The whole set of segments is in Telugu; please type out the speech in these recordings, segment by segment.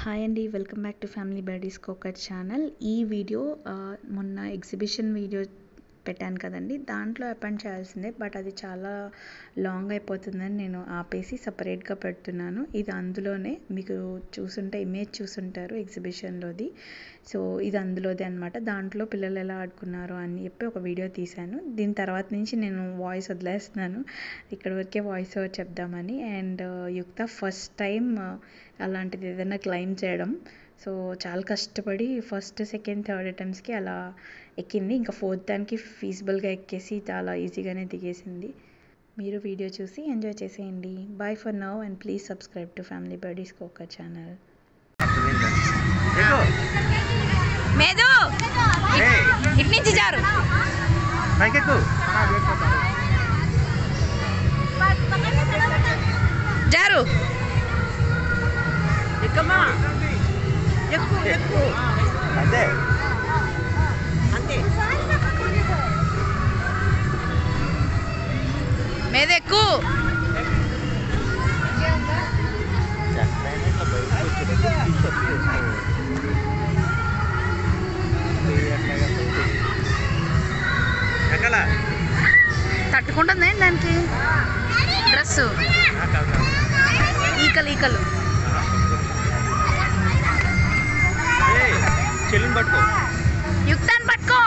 హాయ్ అండి, welcome back to family birdies కోకట్ ఛానల్. ఈ వీడియో మొన్న ఎగ్జిబిషన్ వీడియో పెట్టాను కదండి, దాంట్లో అపెండ్ చేయాల్సిందే, బట్ అది చాలా లాంగ్ అయిపోతుందని నేను ఆపేసి సపరేట్గా పెడుతున్నాను. ఇది అందులోనే మీకు చూసుంటే ఇమేజ్ చూసుంటారు ఎగ్జిబిషన్లోది. సో ఇది అందులోదే అనమాట. దాంట్లో పిల్లలు ఎలా ఆడుకున్నారు అని చెప్పి ఒక వీడియో తీశాను. దీని తర్వాత నుంచి నేను వాయిస్ వదిలేస్తున్నాను, ఇక్కడ వరకే వాయిస్ ఓవర్ చెప్దామని. అండ్ యుక్త ఫస్ట్ టైం అలాంటిది ఏదైనా క్లైమ్ చేయడం. సో చాలా కష్టపడి ఫస్ట్ సెకండ్ థర్డ్ అటెంప్ట్స్కి అలా ఎక్కింది. ఇంకా ఫోర్త్ దానికి ఫీజిబుల్గా ఎక్కేసి చాలా ఈజీగానే దిగేసింది. మీరు వీడియో చూసి ఎంజాయ్ చేసేయండి. Bye for now and please subscribe to family birdies కోకట్ ఛానల్. మేదు ఇటు నుంచి జారు జారు ఎక్కమ్మా ఎక్కు ఎక్కు అంతే అంతే మేదు ఎక్కు తట్టుకుంటుంది దానికి డ్రెస్ ఈకలు ఈకలు చెల్లిని పట్టుకో, యుక్తాన్ని పట్టుకో.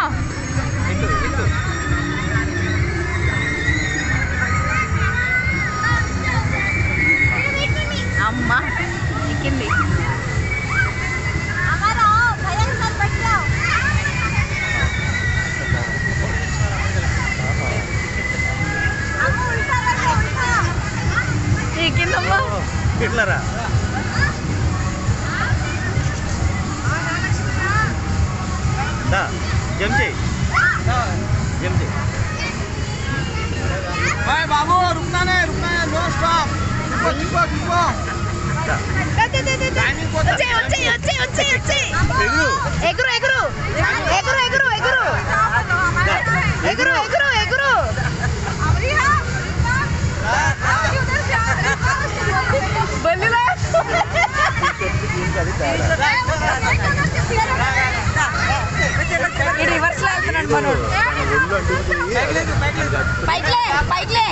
అమ్మా ఎక్కింది. ఎక్కిందమ్మా ఎట్లారా జంప్ చేయి జంప్ చేయి. బాబు రుక్నానే రుక్నానే నో స్టాప్. ఎగురు ఎగురు ఎగురు ఎగురు ఎగురు ఎగురు ఎగురు ఎగురు బల్లిలా ఈ రివర్స్ లో వెళ్తున్నాడు మనోడు. పైకిలే పైకిలే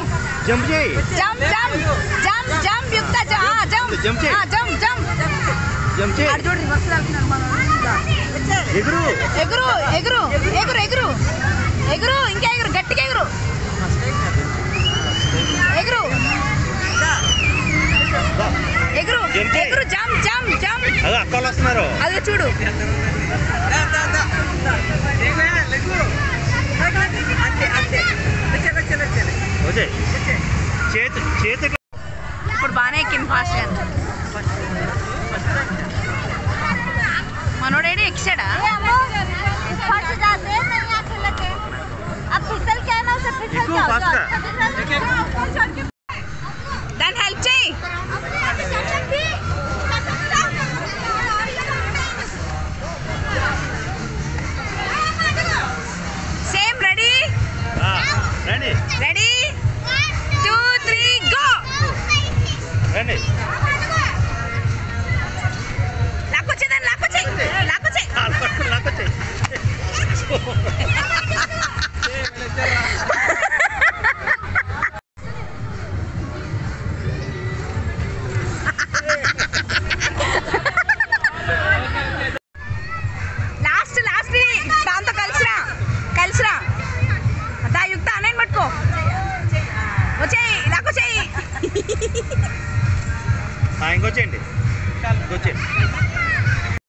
జంప్ చేయి. జంప్ జంప్ జంప్ జంప్ యుక్త జంప్ జంప్ చేయి. జంప్ జంప్ జంప్ చేయి. అటు చూడు రివర్స్ లో వెళ్తున్నాడు మనోడు. ఎగురు ఎగురు ఎగురు ఎగురు ఎగురు ఎగురు ఇంకా ఎగురు గట్టిగా ఎగురు ఎగురు ఎగురు ఎగురు జంప్ జంప్ జంప్. అదే అక్కలు వస్తున్నారు, అదే చూడు. చేతి చేతి ఇప్పుడు బాగానే ఎక్కింది ఫాస్ట్ గా. మనోడేడి ఎక్సాడా? దాన్ని హెల్ప్ చేయి. Same ready ready 2 3 go. రండి లాక్కొచ్చేదాన్ని లాక్కొచ్చేయి లాక్కొచ్చేయి. లాక్కొచ్చాయి. లాస్ట్ లాస్ట్ దాంతో కలిసిరా కలిసిరా. దా యుక్త అన్నయ్యని పట్టుకో. వచ్చేయి లాక్కొచ్చేయి. ఇంకొచ్చేయండి ఇంకొచ్చేయండి.